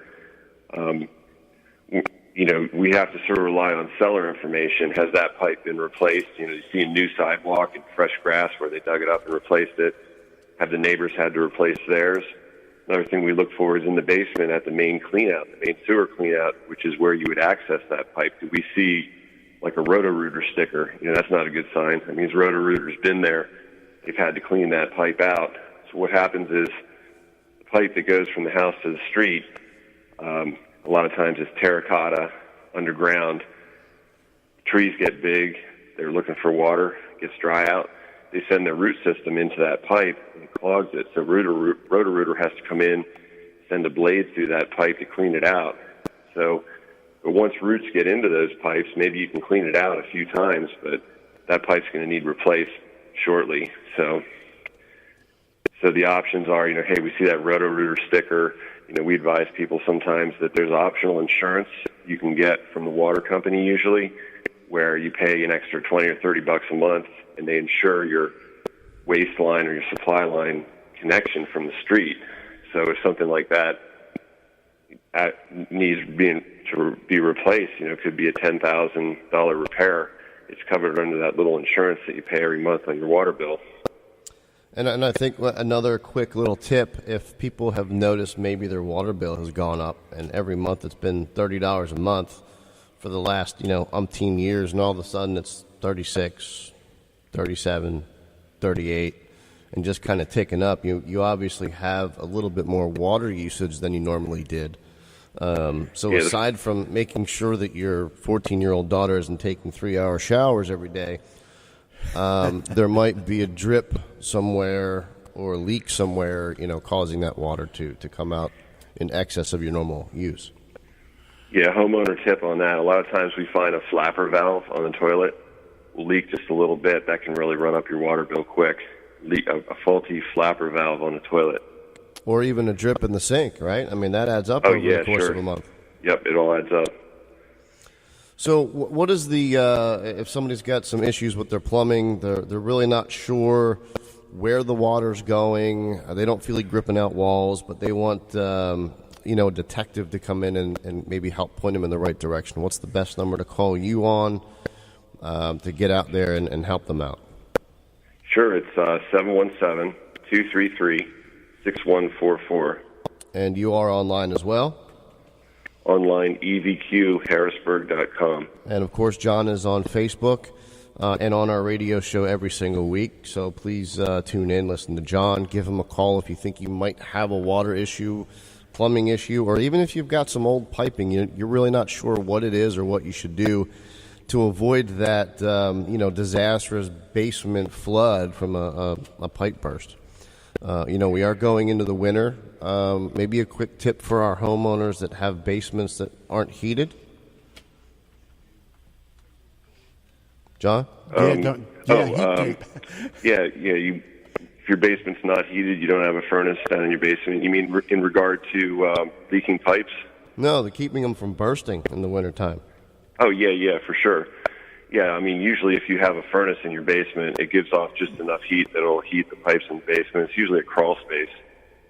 we have to sort of rely on seller information. Has that pipe been replaced? You see a new sidewalk and fresh grass where they dug it up and replaced it. Have the neighbors had to replace theirs? Another thing we look for is in the basement at the main cleanout, the main sewer cleanout, which is where you would access that pipe. Do we see like a Roto-Rooter sticker? That's not a good sign. That means Roto-Rooter's been there. They've had to clean that pipe out. So what happens is the pipe that goes from the house to the street, a lot of times it's terracotta, underground. Trees get big. They're looking for water. It gets dry out. They send their root system into that pipe and it clogs it. So Roto-Rooter has to come in, send a blade through that pipe to clean it out. So, but once roots get into those pipes, maybe you can clean it out a few times, but that pipe's going to need replaced shortly. So the options are, hey, we see that Roto-Rooter sticker. We advise people sometimes that there's optional insurance you can get from the water company usually, where you pay an extra $20 or $30 a month, and they insure your waste line or your supply line connection from the street. So if something like that needs to be replaced, it could be a $10,000 repair. It's covered under that little insurance that you pay every month on your water bill. And I think another quick little tip, if people have noticed maybe their water bill has gone up, and every month it's been $30 a month for the last, umpteen years, and all of a sudden it's 36, 37, 38, and just kind of ticking up, you obviously have a little bit more water usage than you normally did. Aside from making sure that your 14-year-old daughter isn't taking 3-hour showers every day, there might be a drip somewhere or a leak somewhere, causing that water to come out in excess of your normal use. Yeah, homeowner tip on that. A lot of times we find a flapper valve on the toilet will leak just a little bit. That can really run up your water bill quick. A faulty flapper valve on the toilet. Or even a drip in the sink, right? I mean, that adds up over the course of a month. Yep, it all adds up. So what is if somebody's got some issues with their plumbing, they're really not sure where the water's going, they don't feel like gripping out walls, but they want a detective to come in and maybe help point them in the right direction. What's the best number to call you on to get out there and help them out? Sure, it's 717-233-6144. And you are online as well? Online, evqharrisburg.com. And, of course, John is on Facebook and on our radio show every single week. So please tune in, listen to John. Give him a call if you think you might have a water issue, plumbing issue, or even if you've got some old piping, you're really not sure what it is or what you should do to avoid that disastrous basement flood from a pipe burst. We are going into the winter. Maybe a quick tip for our homeowners that have basements that aren't heated. John? If your basement's not heated, you don't have a furnace down in your basement. You mean in regard to leaking pipes? No, they're keeping them from bursting in the wintertime. Oh, yeah, for sure. Yeah, I mean, usually if you have a furnace in your basement, it gives off just enough heat that it'll heat the pipes in the basement. It's usually a crawl space.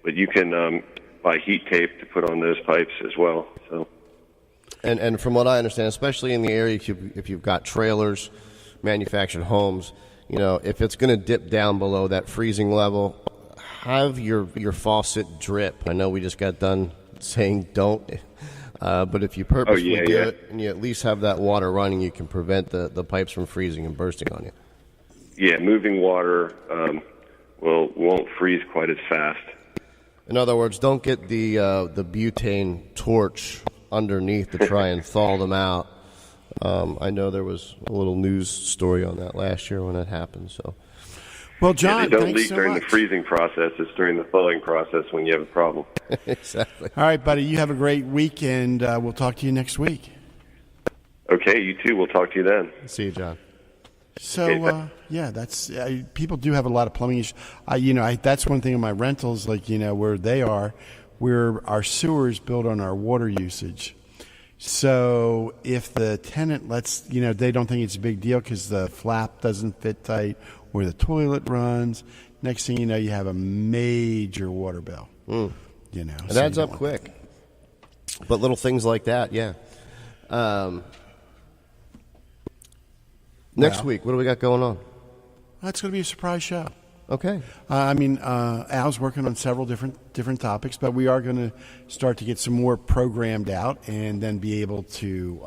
But you can buy heat tape to put on those pipes as well. So, And from what I understand, especially in the area, if you've got trailers, manufactured homes, if it's going to dip down below that freezing level, have your faucet drip. I know we just got done saying don't, but if you purposely do it and you at least have that water running, you can prevent the pipes from freezing and bursting on you. Yeah, moving water won't freeze quite as fast. In other words, don't get the butane torch underneath to try and thaw them out. I know there was a little news story on that last year when it happened. So, well, John, they don't thanks leak so during much. the freezing process. It's during the thawing process when you have a problem. Exactly. All right, buddy. You have a great week, and we'll talk to you next week. Okay, you too. We'll talk to you then. See you, John. So, that's people do have a lot of plumbing issues. That's one thing in my rentals, where they are, where our sewers build on our water usage. So if the tenant they don't think it's a big deal because the flap doesn't fit tight or the toilet runs, next thing you know, you have a major water bill. It adds up quick. But little things like that, yeah. Next week, what do we got going on? That's going to be a surprise show. Okay. Al's working on several different topics, but we are going to start to get some more programmed out and then be able to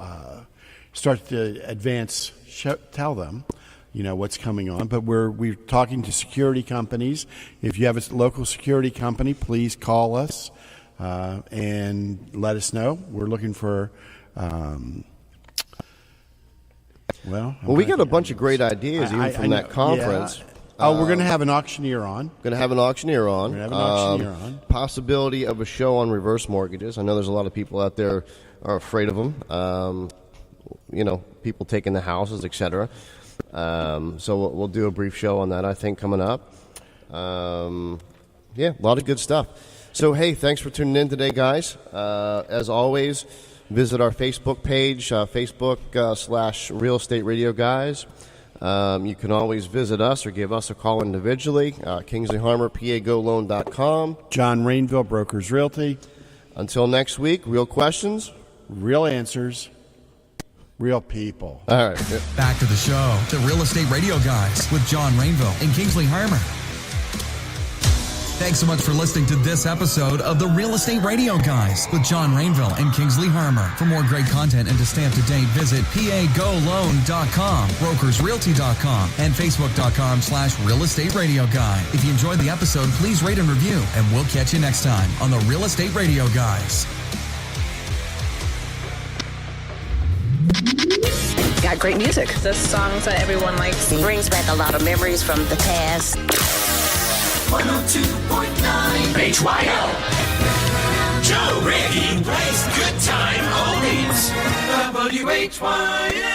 start to tell them, what's coming on. But we're talking to security companies. If you have a local security company, please call us and let us know. We're looking for. We got a bunch of great ideas even from that conference. Yeah. We're going to have an auctioneer on. Possibility of a show on reverse mortgages. I know there's a lot of people out there are afraid of them. People taking the houses, etc. So we'll do a brief show on that, I think, coming up. A lot of good stuff. So, hey, thanks for tuning in today, guys. As always, visit our Facebook page, Facebook.com/Real Estate Radio Guys. You can always visit us or give us a call individually. Kingsley Harmer, PAGoLoan.com. John Rainville, Brokers Realty. Until next week, real questions, real answers, real people. All right. Back to the show, the Real Estate Radio Guys with John Rainville and Kingsley Harmer. Thanks so much for listening to this episode of the Real Estate Radio Guys with John Rainville and Kingsley Harmer. For more great content and to stay up to date, visit PAGoLoan.com, brokersrealty.com, and Facebook.com/Real Estate Radio Guy. If you enjoyed the episode, please rate and review, and we'll catch you next time on the Real Estate Radio Guys. Got great music. The songs that everyone likes. It brings back a lot of memories from the past. 102.9 HYL. Joe Ricky plays good time oldies. WHYL.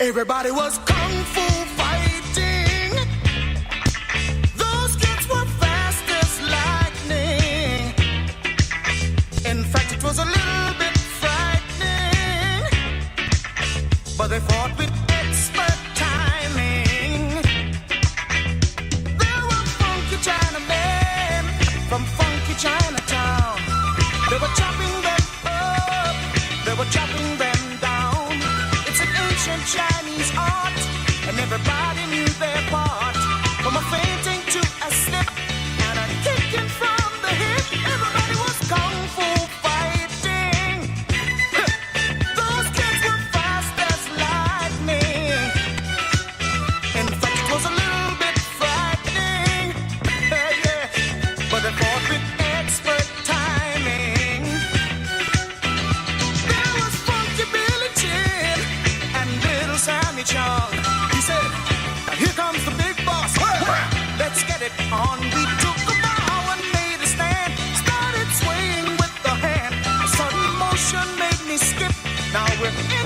Everybody was kung fu fighting. Those kids were fast as lightning. In fact, it was a little bit frightening, but they fought with expert timing. There were funky Chinamen from funky Chinatown. They were chopping them up, they were chopping them down. It's an ancient Chinese art, and everybody knew their part. From a fainting to a slip and a kicking from the hip, everybody was kung fu fighting. Those kids were fast as lightning. In fact, it was a little bit frightening, yeah, but they fought with expert timing. There was funky Billy Chin and little Sammy Chung. He said, "Here comes the big boss. Let's get it on." We took a bow and made a stand. Started swaying with the hand. A sudden motion made me skip. Now we're in